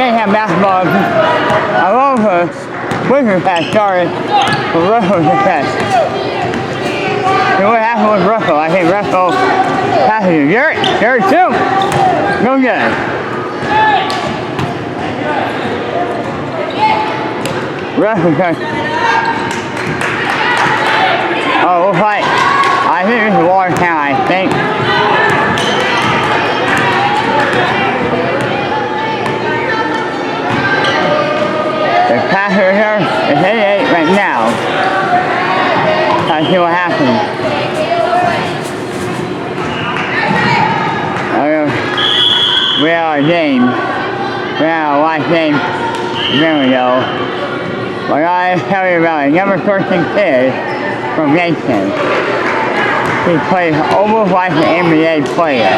Mayhem basketball. I love Wizard pass started for Russell's success. So what happened with Russell? I think Russell passes to Garrett too. No good. Russell touch. Oh, looks like I think this is Watertown, I think. The passer here is 88 right now. Let's see what happens. We are James. We are a life game. There we go. What I tell you about a number 13 kid from Mayhem. He plays almost like an NBA player.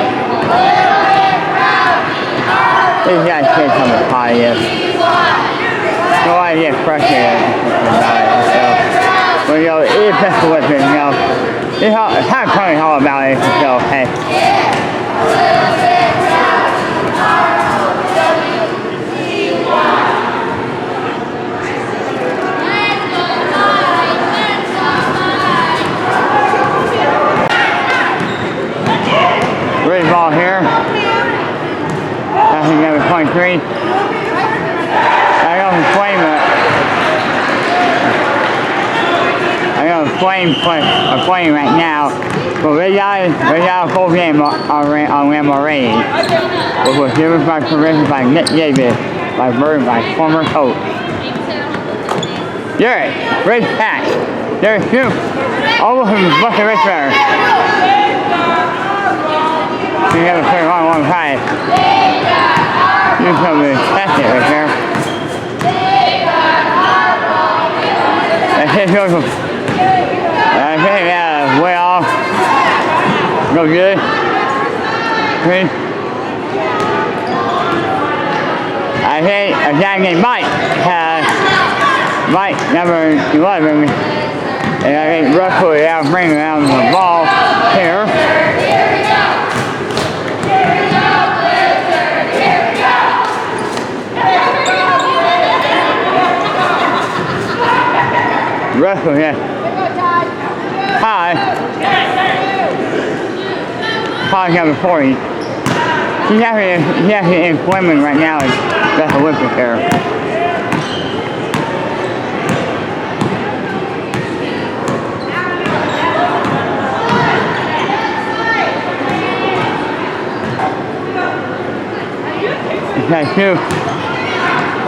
These guys say something positive. So I get frustrated about it. So, but you know, it's just with it, you know. It's kind of funny all about it. So, hey. Great ball here. I think that was 23. I got a flame right now. But we got a full game on them already. Which was given by permission by Nick Davis, by Bird, by former coach. Garrett, great pass. There's two. Over from Buster Richard. You have to play one side. You can test it right there. That's it, goes. I think way off. No good. Okay. I think a guy named Mike has Mike number 11. And I think Russell is out bringing around the ball here. Russell, yeah. Hi, number 40. He's actually in Fleming right now. That's Olympic there. That's two.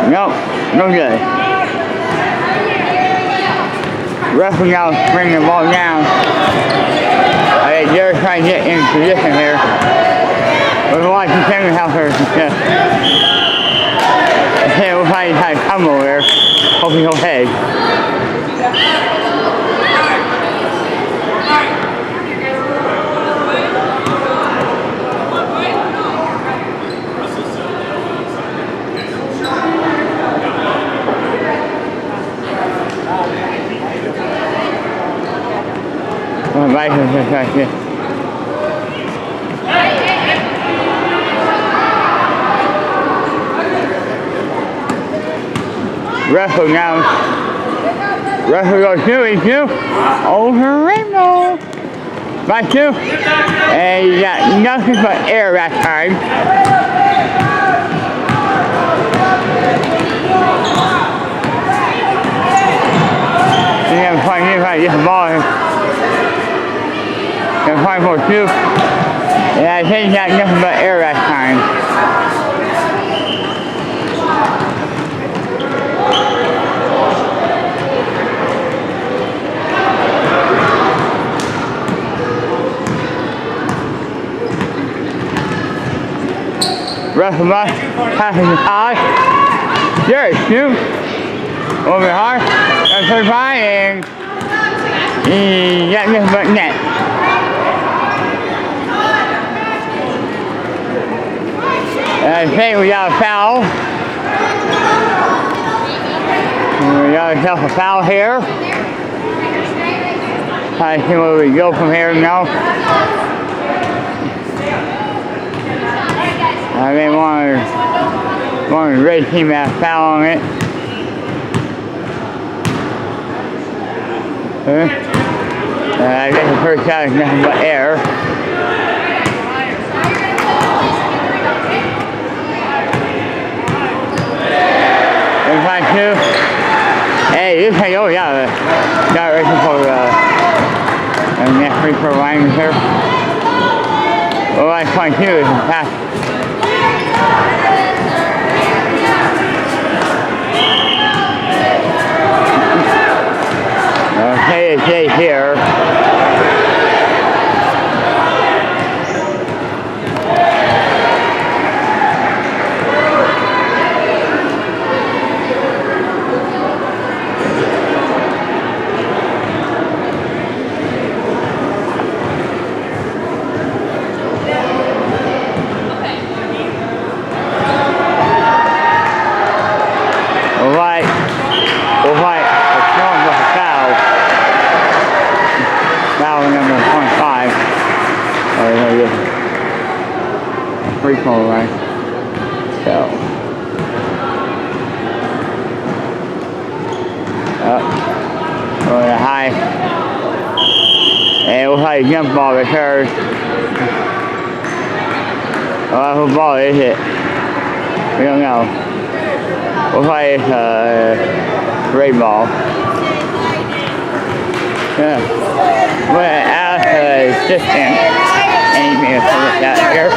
Nope, no good. Russell now bringing the ball down. I think Jared's trying to get in position here. We're watching Samuel House here. Okay, we'll probably try to tumble there. Hoping he'll head. Right here. Russell now. Russell goes two. Over Rainbow. Right two. And you got nothing but air that time. You have to find get the ball here. Got 5 for two. And I think he got nothing but air that time. Russell passing the high. Jerry, shoot. Over hard. That's pretty fine. And he got nothing but net. I think we got a foul. We got ourselves a foul here. I see where we go from here now. I didn't want to One of the red team had a foul on it. I guess the first shot is nothing but air. Trying to. Hey, this thing, oh yeah, got ready for next free throw line here. Well, I find two is pass. Okay, it's Jay here. Free throw line. So going high. And we'll have a jump ball return. Who ball is it? We don't know. We'll play it's a great ball. Yeah. But as an assistant, anything to look at here.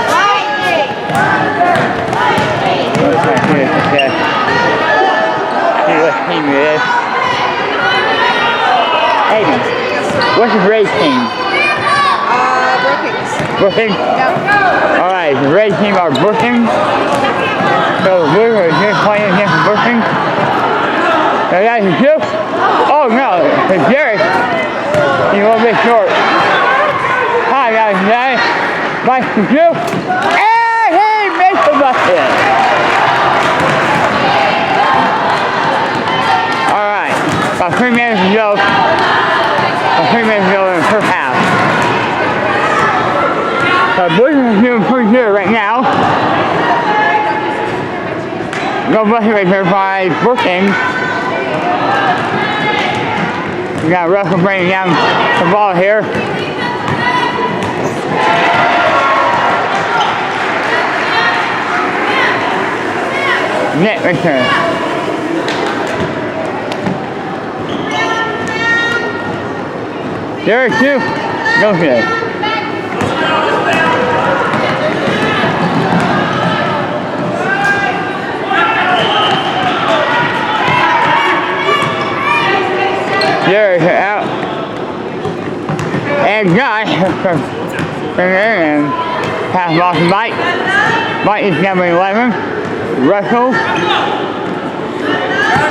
See what team it is. Hey, what's the red team? Brookings. Yep. Alright, the red team are Brookings. So we're just playing against Brookings. So that's a two. Oh no, it's Jerry. He's a little bit short. Hi guys, nice to two. And he makes the bucket. Alright, about 3 minutes to go. About 3 minutes to go in the first half. So Brookings is doing pretty good right now. No bucket right there by Brookings. We got Russell bringing down the ball here. Net return. There are two. Go good. There is out. And Josh and pass ball to Mike. Mike is number 11. Russell.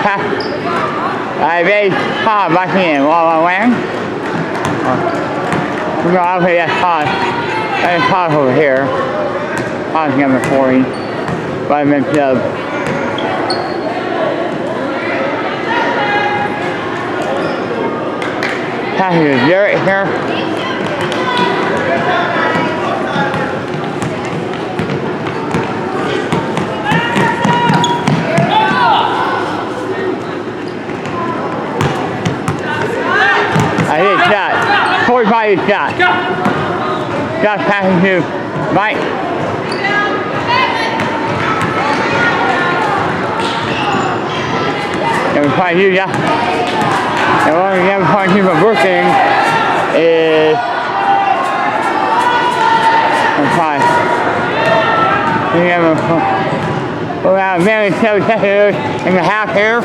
Pass. They pass back in while I land. We're going to play that pass. That is pass over here. Pass number 40. 5 minutes up. Passing to Jarrett here. I hit a shot. 45 shot. Josh passing to Mike. Number 5 you, Josh. And one of the other point team from Brookings is number 5. We have about a minute and 7 seconds in the half here.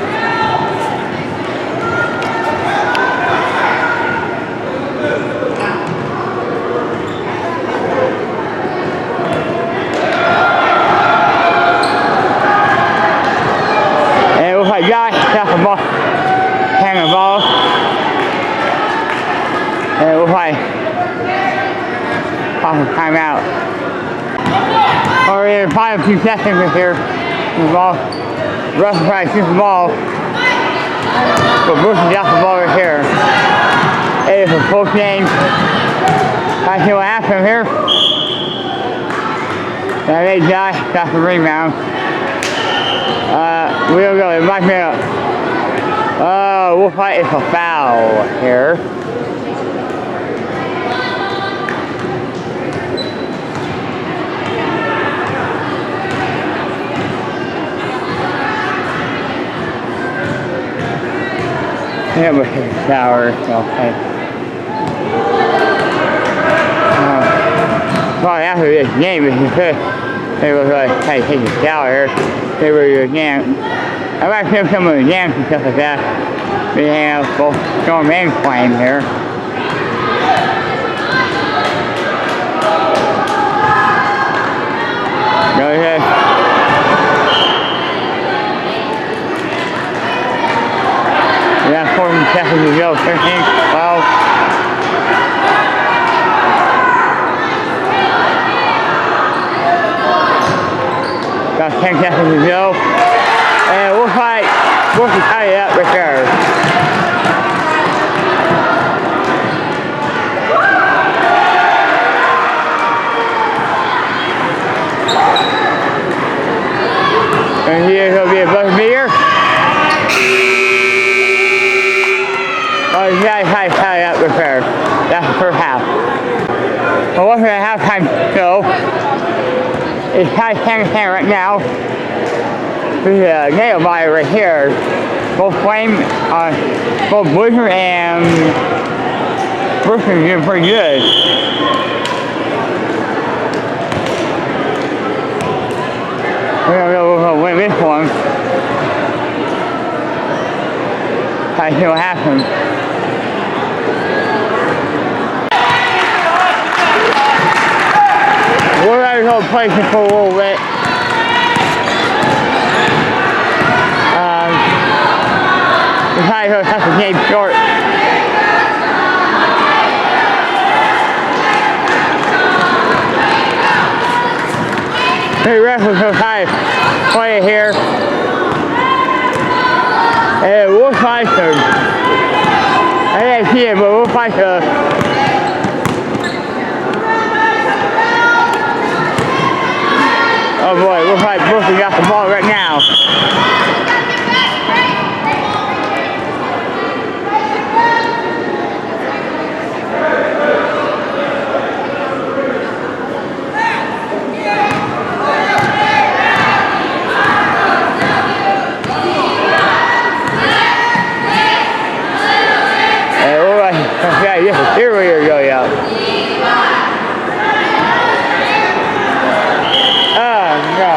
And it looks like Josh got the ball. Hang the ball. And we'll play off of timeout. Or in the final few seconds here. The ball. Russell trying to shoot the ball. But Bruce got the ball right here. It is a full game. I see what happened here. And they Josh got the rebound. We'll go. It might be we'll fight it's a foul here. Yeah, but it's a shower, okay. Probably after this game, if you could, they was like, hey, take a shower. They were your jams. I might feel some of the jams and stuff like that. We have both Storm and Flame here. Go ahead. Yeah, 40 seconds to go. 13, 12. About 10 seconds to go. And we'll fight. We'll tie it up right there. And here's going to be a buzzer beater. Oh, you guys tie it up right there. That's the first half. Well, what's the halftime show? It's tied 10-10 right now. There's a nail biter right here. Both Flame, both Blizzard and Brooklyn are doing pretty good. We're gonna win this one. I see what happens. We're gonna go play this for a little bit. We're probably gonna cut the game short. The rest was so tight. Play it here. And we'll fight them. I didn't see it, but we'll fight them. Oh boy, we'll fight Brooklyn got the ball right now. Okay, this is here we go, yeah. Oh, no.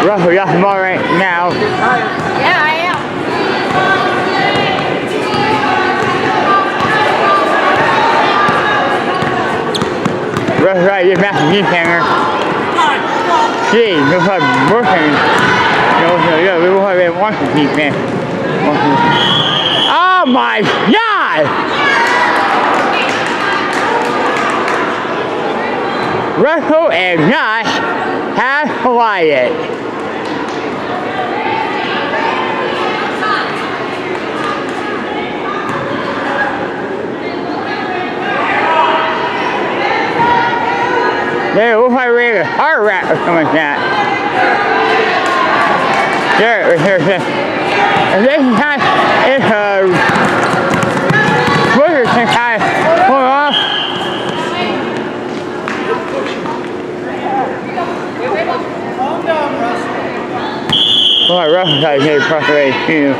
Russell got the ball right now. Yeah, I am. Russell right, you're back to defender. Gee, looks like Brooklyn. No, we won't have one to defense. Oh my God! Russell and Josh have collided. There, we'll probably read a heart rat or something like that. There, right here. And this time, it's a Blizzard can kind of pull off. Calm down, Russell. Well, Russell's got to get a proper way too.